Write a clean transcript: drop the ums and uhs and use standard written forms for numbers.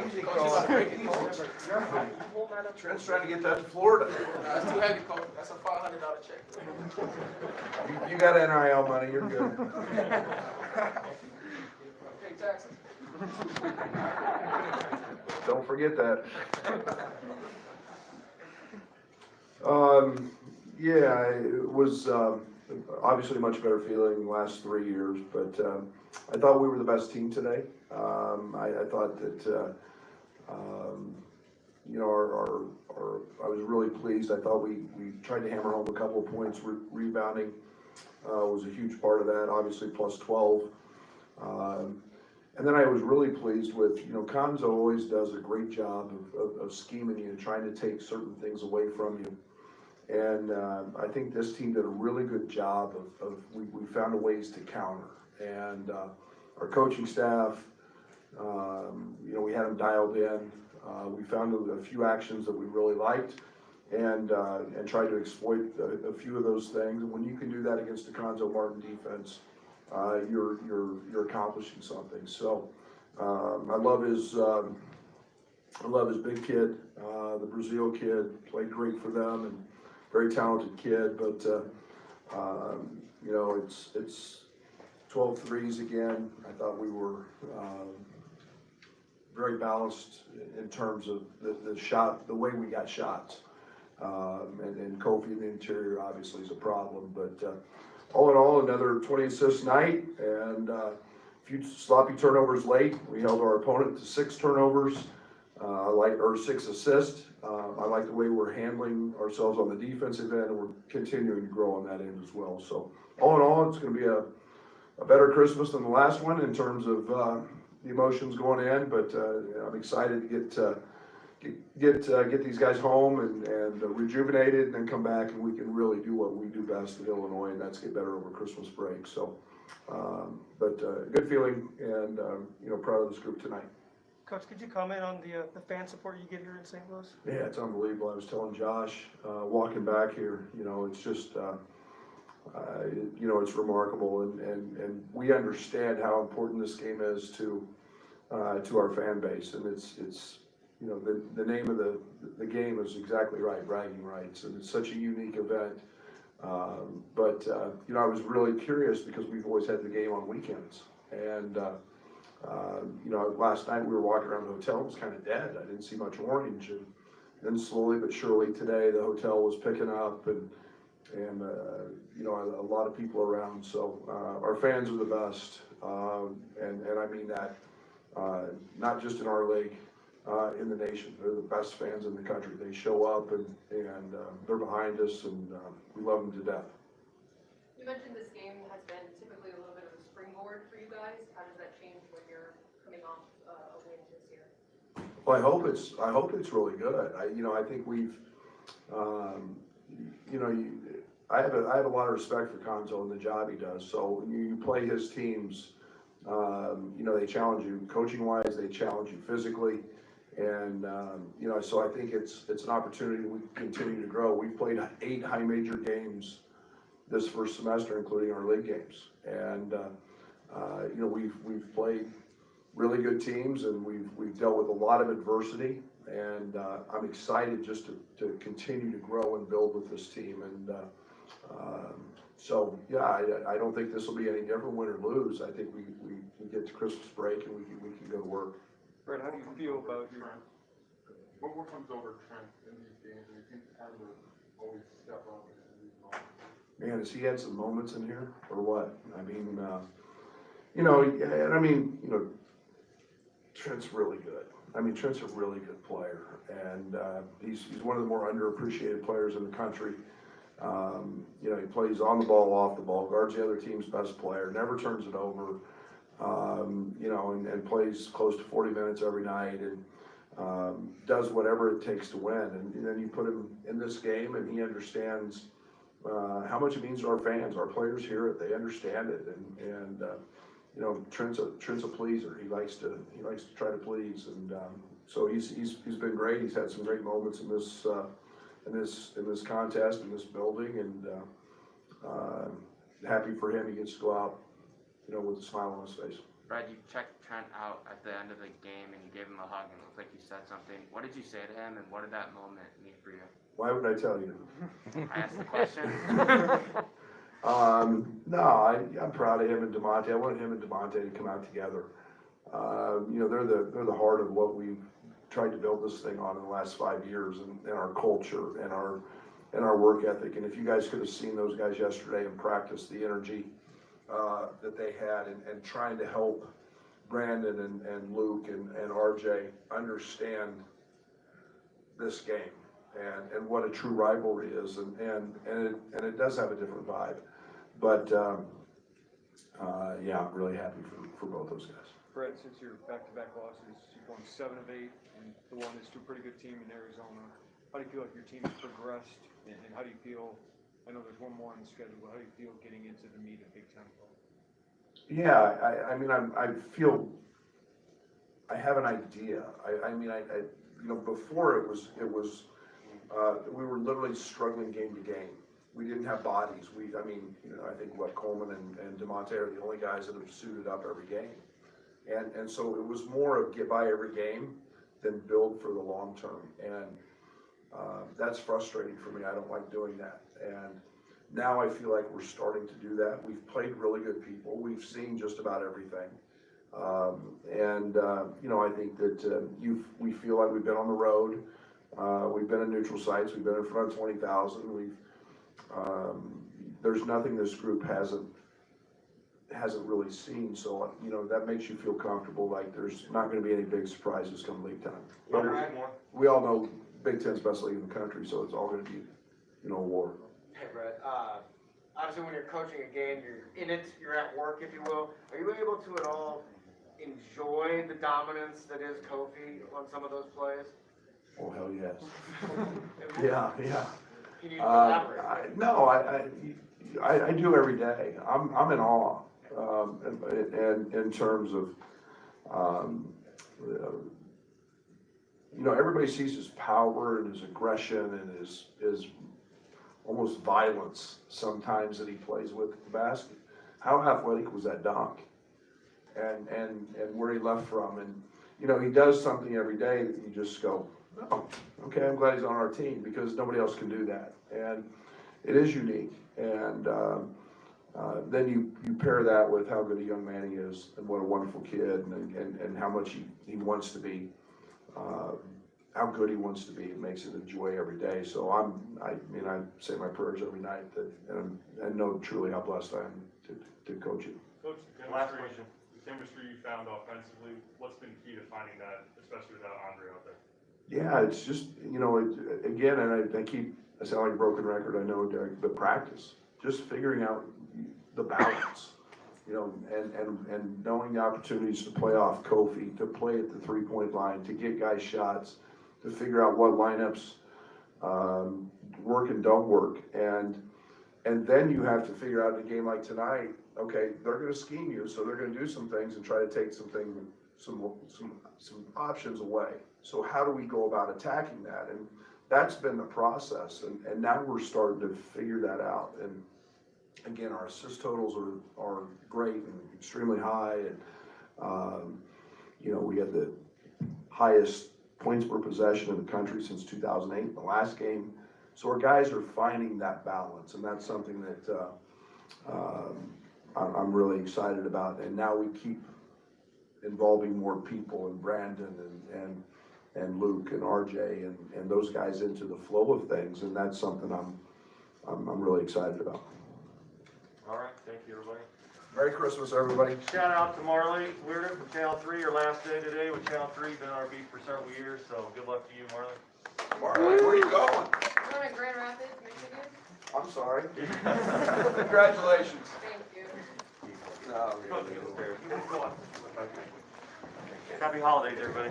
Easy, Coach. Trent's trying to get that to Florida. That's too heavy, Coach. That's a $500 check. You got NIL money, you're good. Pay taxes. Don't forget that. Yeah, it was obviously a much better feeling in the last 3 years, but I thought we were the best team today. I thought that, you know, I was really pleased. I thought we tried to hammer home a couple of points. Rebounding was a huge part of that, obviously plus 12. And then I was really pleased with, you know, Conzo always does a great job of scheming you and trying to take certain things away from you. And I think this team did a really good job we found ways to counter. And our coaching staff, you know, we had them dialed in. We found a few actions that we really liked and tried to exploit a few of those things. And when you can do that against the Conzo Martin defense, you're accomplishing something. So I love his big kid, the Brazil kid, played great for them and very talented kid. But you know, it's 12 threes again. I thought we were very balanced in terms of the shot, the way we got shots. And Kofi in the interior obviously is a problem, but all in all, another 20 assist night and a few sloppy turnovers late. We held our opponent to 6 turnovers, or 6 assists. I like the way we're handling ourselves on the defensive end, and we're continuing to grow on that end as well. So all in all, it's going to be a better Christmas than the last one in terms of the emotions going in, but I'm excited to get these guys home and rejuvenated, and then come back and we can really do what we do best in Illinois, and that's get better over Christmas break. So, but good feeling, and you know, proud of this group tonight. Coach, could you comment on the fan support you get here in St. Louis? Yeah, it's unbelievable. I was telling Josh walking back here, you know, it's just you know, it's remarkable, and we understand how important this game is to our fan base, and it's you know, the name of the game is exactly right, bragging rights, and it's such a unique event. But you know, I was really curious because we've always had the game on weekends, and you know, last night we were walking around the hotel, it was kind of dead. I didn't see much orange, and then slowly but surely today the hotel was picking up, and you know, a lot of people around. So our fans are the best, and I mean that not just in our league. In the nation, they're the best fans in the country. They show up and they're behind us, and we love them to death. You mentioned this game has been typically a little bit of a springboard for you guys. How does that change when you're coming off a win this year? Well, I hope it's really good. You know, I think we've, you know, I have a lot of respect for Conzo and the job he does. So when you play his teams, you know, they challenge you coaching wise, they challenge you physically. And you know, so I think it's an opportunity we continue to grow. We've played 8 high major games this first semester, including our league games. And you know, we've played really good teams, and we've dealt with a lot of adversity. And I'm excited just to continue to grow and build with this team. And so yeah, I don't think this will be any different, win or lose. I think we get to Christmas break and we can go to work. Brett, how do you feel about your? What comes over Trent in these games, and he seems to kind of always step up in these moments? Man, has he had some moments in here, or what? I mean, you know, and I mean, you know, Trent's really good. I mean, Trent's a really good player, and he's one of the more underappreciated players in the country. You know, he plays on the ball, off the ball, guards the other team's best player, never turns it over. You know, and plays close to 40 minutes every night, and does whatever it takes to win. And then you put him in this game, and he understands how much it means to our fans. Our players hear it; they understand it. And you know, Trent's a pleaser. He likes to try to please, and so he's been great. He's had some great moments in this contest, in this building, and happy for him. He gets to go out, you know, with a smile on his face. Brad, you checked Trent out at the end of the game and you gave him a hug and it looked like you said something. What did you say to him and what did that moment mean for you? Why would I tell you? I asked the question. No, I'm proud of him and DeMonte. I wanted him and DeMonte to come out together. You know, they're the heart of what we've tried to build this thing on in the last 5 years, and our culture and our work ethic. And if you guys could have seen those guys yesterday in practice, the energy that they had, and trying to help Brandon and Luke and RJ understand this game and what a true rivalry is, and it does have a different vibe. But yeah, I'm really happy for both those guys. Brett, since your back-to-back losses, you've won 7 of 8, and the one is to a pretty good team in Arizona. How do you feel like your team has progressed, and how do you feel, I know there's one more on the schedule, but how do you feel getting into the meat of Big Ten football? Yeah, I mean, I feel, I have an idea. I mean, you know, before it was, we were literally struggling game to game. We didn't have bodies. I mean, you know, I think Coleman and DeMonte are the only guys that have suited up every game. And so it was more of get by every game than build for the long term. And that's frustrating for me. I don't like doing that. And now I feel like we're starting to do that. We've played really good people. We've seen just about everything. You know, I think that we feel like we've been on the road. We've been in neutral sites. We've been in front of 20,000. There's nothing this group hasn't really seen. So, you know, that makes you feel comfortable. Like there's not going to be any big surprises come league time. But we all know Big Ten's best league in the country, so it's all going to be, you know, a war. Hey, Brett. Obviously, when you're coaching a game, you're in it, you're at work, if you will. Are you able to at all enjoy the dominance that is Kofi on some of those plays? Oh, hell yes. Yeah. Can you elaborate? I do every day. I'm in awe, and in terms of, you know, everybody sees his power and his aggression and his almost violence sometimes that he plays with the basket. How athletic was that dunk? And where he left from, and you know, he does something every day that you just go, oh, okay, I'm glad he's on our team, because nobody else can do that. And it is unique. And then you pair that with how good a young man he is, and what a wonderful kid, and how much he wants to be, how good he wants to be. It makes it a joy every day. So I mean, I say my prayers every night, and know truly how blessed I am to coach it. Coach, Last question. The chemistry you found offensively, what's been key to finding that, especially without Andre out there? Yeah, it's just, you know, again, and I sound like a broken record, I know, Derek, but practice, just figuring out the balance, you know, and knowing the opportunities to play off Kofi, to play at the 3-point line, to get guys shots, to figure out what lineups work and don't work. And then you have to figure out in a game like tonight, okay, they're going to scheme you, so they're going to do some things and try to take some options away. So how do we go about attacking that? And that's been the process. And now we're starting to figure that out. And again, our assist totals are great and extremely high. And, you know, we had the highest points per possession in the country since 2008, the last game. So our guys are finding that balance, and that's something that I'm really excited about. And now we keep involving more people, and Brandon and Luke and RJ and those guys into the flow of things, and that's something I'm really excited about. All right, thank you, everybody. Merry Christmas, everybody. Shout out to Marley Weirder from Channel 3, your last day today with Channel 3, been our beat for several years, so good luck to you, Marley. Marley, where you going? We're in Grand Rapids, Michigan. I'm sorry. Congratulations. Thank you. No, Happy holidays, everybody.